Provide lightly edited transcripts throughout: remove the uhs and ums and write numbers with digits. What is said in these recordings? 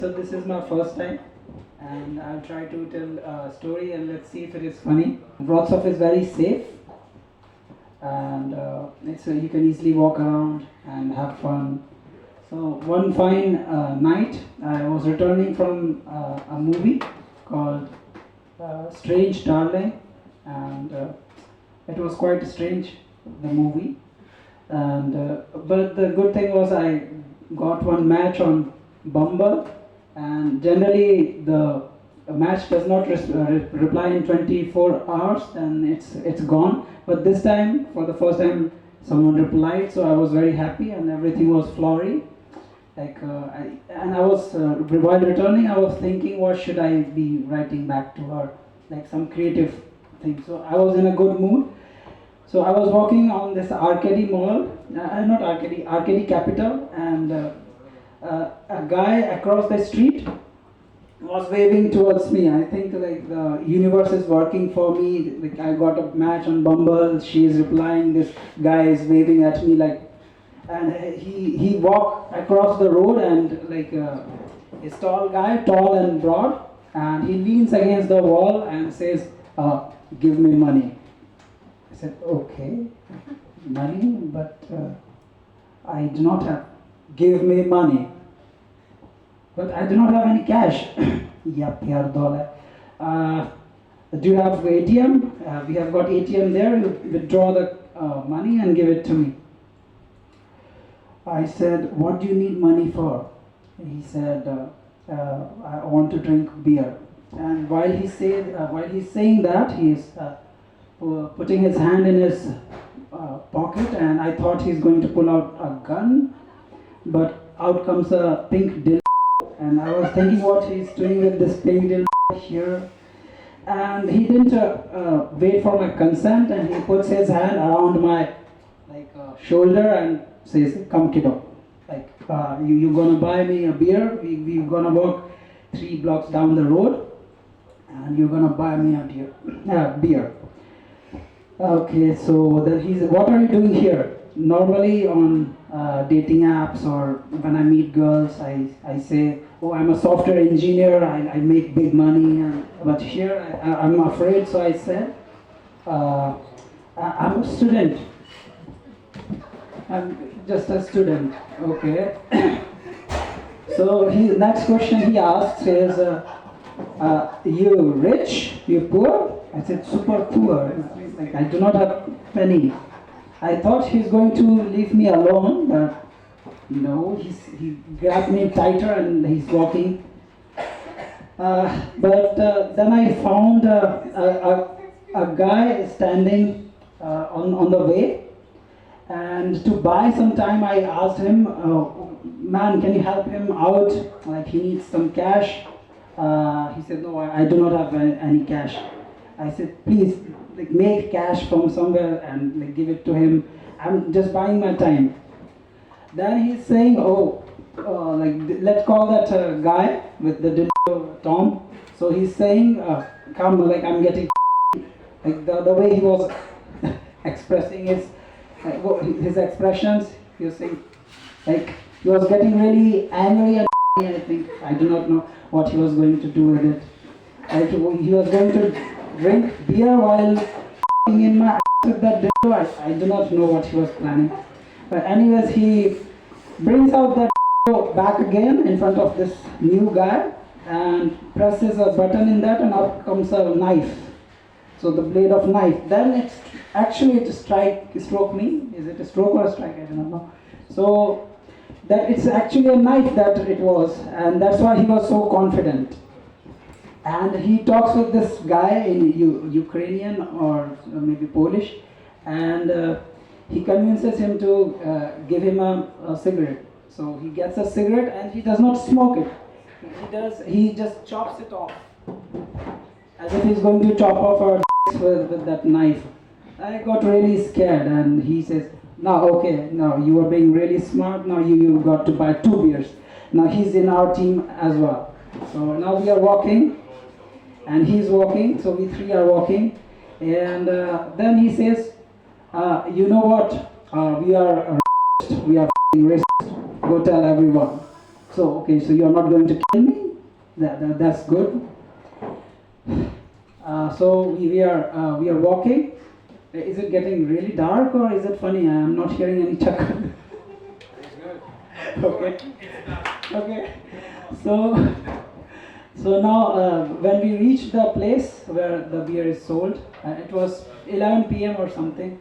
So this is my first time, and I'll try to tell a story and let's see if it is funny. Wroclaw is very safe, and you can easily walk around and have fun. So one fine night, I was returning from a movie called Strange Darling, and it was quite strange, the movie. And but the good thing was I got one match on Bumble, and generally the match does not reply in 24 hours, and it's gone. But this time, for the first time, someone replied, so I was very happy, and everything was flowery. I was while returning, I was thinking, what should I be writing back to her, like some creative thing. So I was in a good mood. So I was walking on this Arcady Mall, not Arcady, Arcady Capital, and a guy across the street was waving towards me. I think like the universe is working for me. Like I got a match on Bumble. She is replying. This guy is waving at me like, and he walked across the road and like a tall guy, tall and broad, and he leans against the wall and says, "Give me money." I said, "Okay, money, but I do not have. Give me money." But I do not have any cash. Yep, here dollar. Do you have ATM? We have got ATM there. You withdraw the money and give it to me. I said, "What do you need money for?" He said, "I want to drink beer." And while he's saying that, he's putting his hand in his pocket, and I thought he's going to pull out a gun, but out comes a pink dildo, and I was thinking what he's doing with this pink dildo here, and he didn't wait for my consent, and he puts his hand around my shoulder and says, "Come kiddo, you're gonna buy me a beer, we're gonna walk 3 blocks down the road, and you're gonna buy me a beer." Okay, so what are you doing here? Normally on dating apps or when I meet girls, I say, "Oh, I'm a software engineer, I make big money," but here I'm afraid, so I said, "I'm a student. I'm just a student." Okay. So next question he asks is, "You rich? You poor?" I said, "Super poor. Like I do not have penny." I thought he's going to leave me alone, but no, he grabbed me tighter and he's walking. But then I found a guy standing on the way, and to buy some time, I asked him, "Man, can you help him out? Like he needs some cash." He said, "No, I do not have any cash." I said, "Please, like make cash from somewhere and like give it to him. I'm just buying my time." Then he's saying, let's call that guy with the dildo, Tom. So he's saying, "Come, like I'm getting," like the way he was expressing his expressions. He was saying, like he was getting really angry and I think I do not know what he was going to do with it. He was going to drink beer while in my ass with that dildo. I do not know what he was planning. But anyways, he brings out that dildo back again in front of this new guy and presses a button in that, and out comes a knife. So the blade of knife. Then it stroke me. Is it a stroke or a strike? I do not know. So that it's actually a knife that it was, and that's why he was so confident. And he talks with this guy in Ukrainian or maybe Polish, and he convinces him to give him a cigarette. So he gets a cigarette and he does not smoke it. He just chops it off, as if he's going to chop off our with that knife. I got really scared, and he says, "Now, okay, now you are being really smart. Now you got to buy 2 beers." Now he's in our team as well. So now we are walking. And he's walking, so we 3 are walking, and then he says, "You know what? We are racist. Go tell everyone." So, okay, so you're not going to kill me? That's good. So we are walking. Is it getting really dark or is it funny? I am not hearing any chuckle. Okay. Okay. So so now when we reached the place where the beer is sold, it was 11 p.m. or something,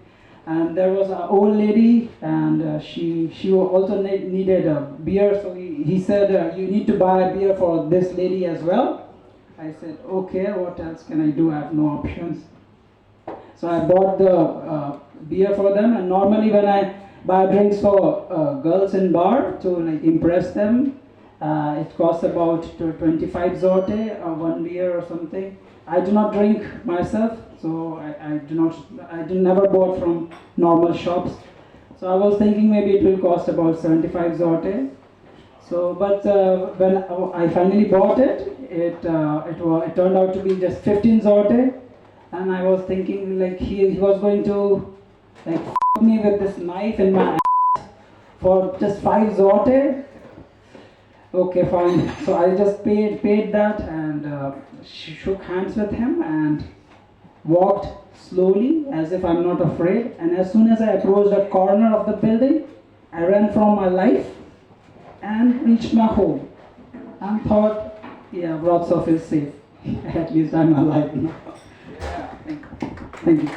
and there was an old lady, and she also needed a beer. So he said, you need to buy a beer for this lady as well. I said, okay, what else can I do? I have no options. So I bought the beer for them, and normally when I buy drinks for girls in bar to like impress them, it costs about 25 zorte or one beer or something. I do not drink myself, so I never bought from normal shops. So I was thinking maybe it will cost about 75 zorte. So, but when I finally bought it, it turned out to be just 15 zorte, and I was thinking like he was going to like me with this knife in my ass for just 5 zorte. Okay, fine. So I just paid that, and shook hands with him and walked slowly as if I'm not afraid. And as soon as I approached the corner of the building, I ran from my life and reached my home and thought, yeah, Wroclaw is safe. At least I'm alive now. Thank you.